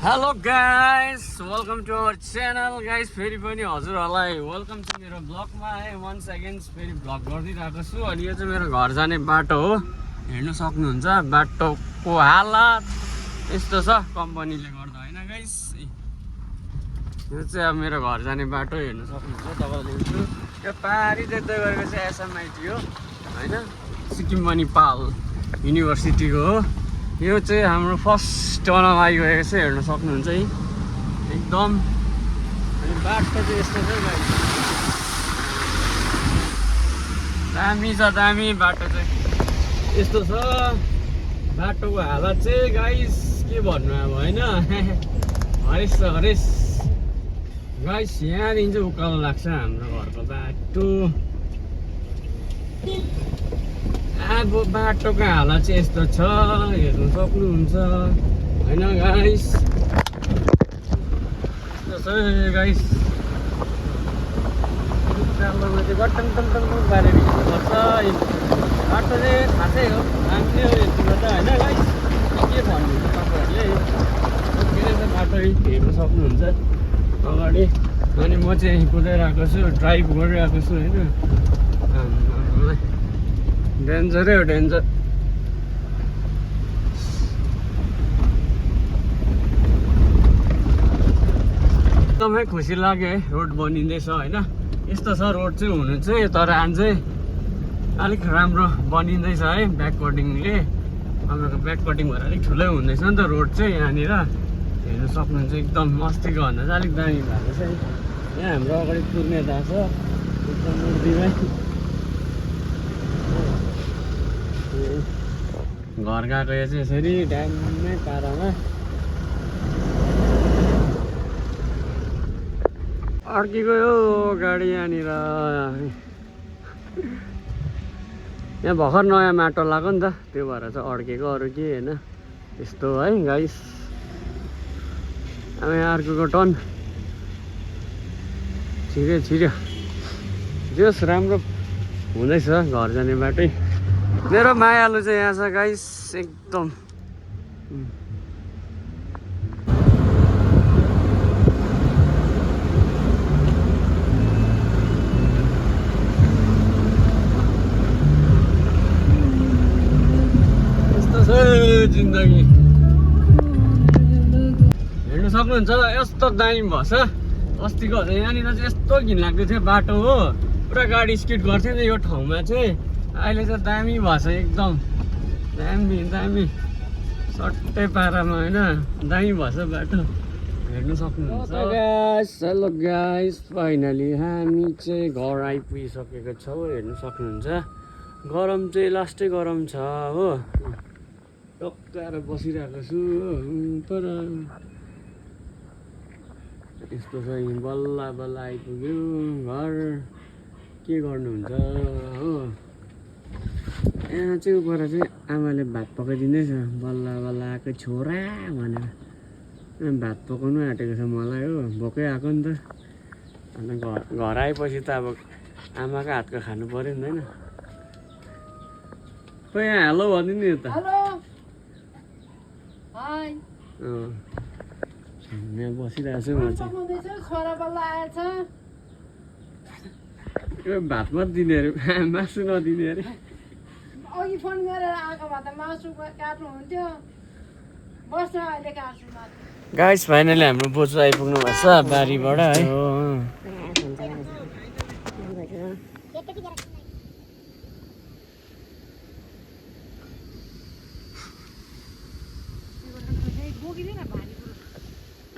Hello guys welcome to our channel guys फेरि पनि हजुरहरूलाई वेलकम छ मेरो ब्लगमा है वन्स अगेन फेरि ब्लग गरिदिरहेको छु अनि यो चाहिँ मेरो घर जाने बाटो हो हेर्न सक्नुहुन्छ बाटोको हालत यस्तो छ कम्पनीले गर्दा हैन गाइस यो चाहिँ अब मेरो घर जाने बाटो हेर्न सक्नुहुन्छ तपाईहरुले यो पारी देख्दै गरेको चाहिँ एसएमआइटी हो हैन सिक्किम मणिपाल युनिभर्सिटीको हो यो चाहिँ हाम्रो फर्स्ट टर्नल आइगएको छ हेर्न सक्नुहुन्छ है एकदम अनि बाटो चाहिँ यस्तो छ गाइस दामी छ दामी बाटो चाहिँ यस्तो छ बाटोको हालत चाहिँ गाइस के भन्नु अब हैन हरेस छ हरेस गाइस यहाँदेखि चाहिँ उकालो लाग्छ हाम्रो घरको बाटो अब बाटोको हालत चाहिँ यस्तो छ हेर्नु सक्नुहुन्छ हैन गाइस यस्तो छ गाइस उकालोमा चाहिँ गटन टन पारेर हिँड्नुपर्छ बाटो चाहिँ खासै हो हामीले हो यतिको त हैन गाइस के भन्नुहुन्छ तपाईँहरूले के रहेछ बाटो हेर्नु सक्नुहुन्छ अगाडि अनि म चाहिँ यहीँ कुदाइरहेको छु ड्राइभ गरिरहेको छु हैन डेन्जरै हो डेन्जर एकदमै खुसी लाग्यो है रोड बनिँदैछ होइन यस्तो छ रोड चाहिँ हुनु चाहिँ तर अझै अलिक राम्रो बनिँदैछ है ब्याकवर्डिङले हाम्रो ब्याकवर्डिङ भएर अलिक ठुलै हुँदैछ नि त रोड चाहिँ यहाँनिर हेर्नु सक्नुहुन्छ एकदम अस्तिको भन्दा चाहिँ अलिक दामी भएको छ है यहाँ हाम्रो अगाडि कुर्ने थाहा छ एकदम मूर्तिमै घर गएको यो चाहिँ यसरी ड्याममै पारामा अड्किएको यो गाडी यहाँनिर यहाँ भर्खर नयाँ माटो लाग्यो नि त त्यो भएर चाहिँ अड्केको अरू के होइन त्यस्तो है गाइस अब यहाँ अर्को टर्न छिर्यो जस राम्रो हुँदैछ घर जाने बाटै मेरो मायालु चाहिँ यहाँ छ गाइस एकदम यस्तो छ जिन्दगी हेर्नु सक्नुहुन्छ यस्तो दामी भएछ अस्तिको यहाँनिर चाहिँ यस्तो घिनलाग्दो थियो बाटो हो पुरा गाडी स्किड गर्थ्यो नि यो ठाउँमा चाहिँ अहिले चाहिँ दामी भएछ एकदम दामी दामी सट्टै पारामा होइन दामी भएछ बाटो हेर्नु सक्नुहुन्छ हेलो गाइस फाइनली हामी चाहिँ घर आइपुगिसकेको छौँ हेर्नु सक्नुहुन्छ गरम चाहिँ लास्टै गरम छ हो टक्काएर बसिरहेको छु हो तर यस्तो छ बल्ल बल्ल आइपुग्यो घर के गर्नुहुन्छ हो यहाँ चाहिँ उपर चाहिँ आमाले भात पकाइदिँदैछ बल्ल बल्ल आएको छोरा भनेर भात पकाउनु आँटेको छ मलाई हो भोकै आएको नि त अन्त घर आएपछि त अब आमाको हातको खानु पऱ्यो नि होइन खोइ यहाँ हेलो भनिदिनु नि त यहाँ बसिरहेको छु म चाहिँ भात मात्र दिने अरे मासु नदिने अरे अघि फोन गरेर आएको भए त मासु काट्नुहुन्थ्यो बस्छ अहिले काट्छु गाइस फाइनली हाम्रो बोजू आइपुग्नु भएको छ बारीबाट है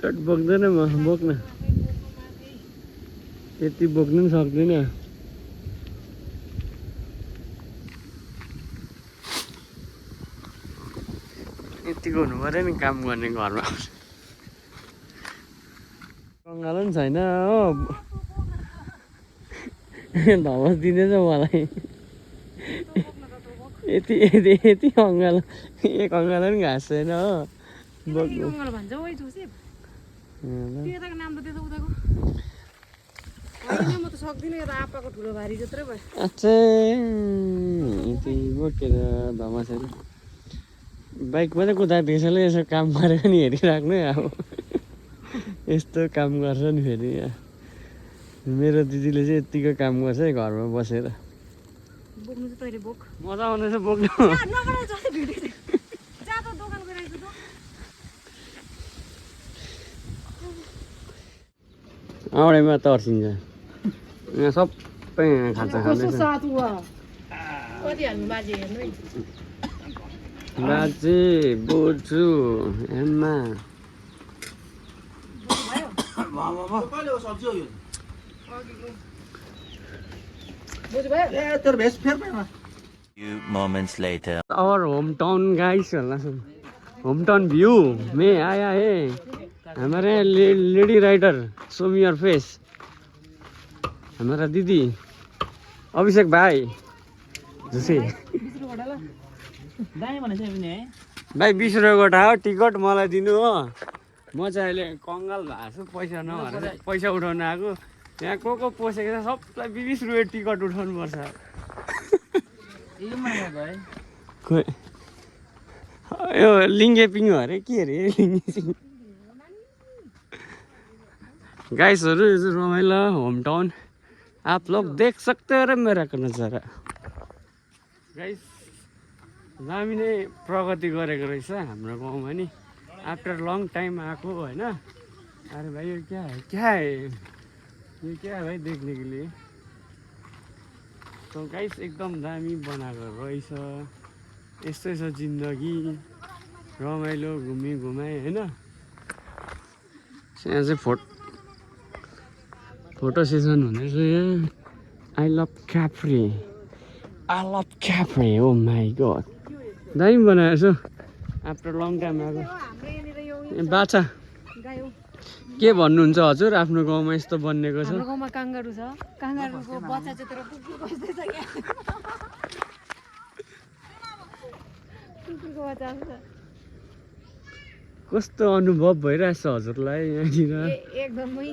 बोक्दैन म बोक्न यति बोक्नु पनि सक्दैन यतिको हुनु पऱ्यो नि काम गर्ने घरमा कङ्गालो पनि छैन हो धमस दिँदैछ मलाई यति यति यति कङ्गालो एक कङ्गालो पनि घाँस छैन हो अच्छा बोकेर धमासरी बाइकमा चाहिँ कुदा त्यसैले यसो काम गरेको नि हेरिराख्नु है अब यस्तो काम गर्छ नि फेरि यहाँ मेरो दिदीले चाहिँ यत्तिको काम गर्छ है घरमा बसेर बोक्नु चाहिँ तैँले बोक मजा आउँदैछ बोक्नु औडेमा तर्सिन्छ यहाँ सबै खाजा खाँदैछ कति हाल्नु बाजे हेर्नु है बाजे बोजू आमा बोजू भयो Few moments later. Our hometown guys hometown view में आया है हमारे lady rider show me your face हमारा दीदी अभिषेक भाइ जसै भाइ 20 रुपियाँ गोटा हो टिकट मलाई दिनु हो म चाहिँ अहिले कङ्गाल भएको छु पैसा नभएर पैसा उठाउन आएको यहाँ को पसेको छ सबलाई 20 रुपियाँ टिकट उठाउनु पर्छ खोइ यो लिङ्गेपिङ हो अरे के अरे लिङ्गेपिङ गाइसहरू यो चाहिँ रमाइलो होम टाउन आप लोग देख सकते हो र मेरा को नजारा गाइस दामी नै प्रगति गरेको रहेछ हाम्रो गाउँमा नि आफ्टर लङ टाइम आएको होइन अरे भाइ यो क्या है ये क्या है भाइ देख्ने के लिए तो गाइस एकदम दामी बनाएको रहेछ यस्तै छ जिन्दगी रमाइलो घुमी घुमाइ होइन यहाँ चाहिँ फोटो सेसन हुँदैछ यहाँ आई लभ क्याफ्रे ओ माई गड दामी बनाएको छु आफ्टर लङ टाइम आएको बाछा के भन्नुहुन्छ हजुर आफ्नो गाउँमा यस्तो बनिएको छ हाम्रो गाउँमा काङ्गारु छ काङ्गारुको बच्चा चाहिँ तर कुकुर बस्दैछ क्या कुकुरको बच्चा छ कस्तो अनुभव भइरहेछ हजुरलाई यहाँनिर एकदमै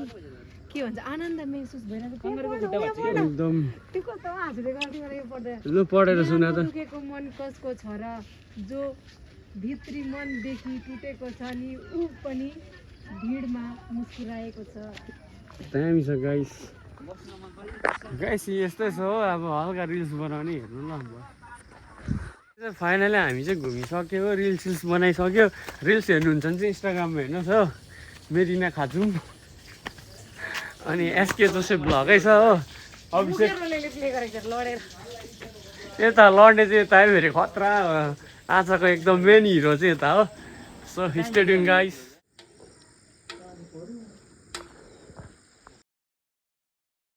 के भन्छ आनन्द महसुस भइरहेको काङ्गारुको खुट्टा एकदम त्यो कस्तो हाँसले गर्दै गरेको पढ्दै लु पढेर सुना त दुखेको मन कसको छ र जो भित्री मनदेखि टुटेको छ नि ऊ पनि भिडमा मुस्कुराएको छ दामी छ गाइस यस्तै छ हो अब हल्का रिल्स बनाउने हेर्नु ल फाइनली हामी चाहिँ घुमिसक्यो रिल्स बनाइसक्यो रिल्स हेर्नुहुन्छ भने चाहिँ इन्स्टाग्राममा हेर्नुहोस् हो मेरिना खाजुम अनि एसके जोसेफ भ्लगै छ हो अभिषेक यता लड्ने चाहिँ यता फेरि खतरा आजको एकदम मेन हिरो चाहिँ यता हो सो स्टे ट्युन गाइस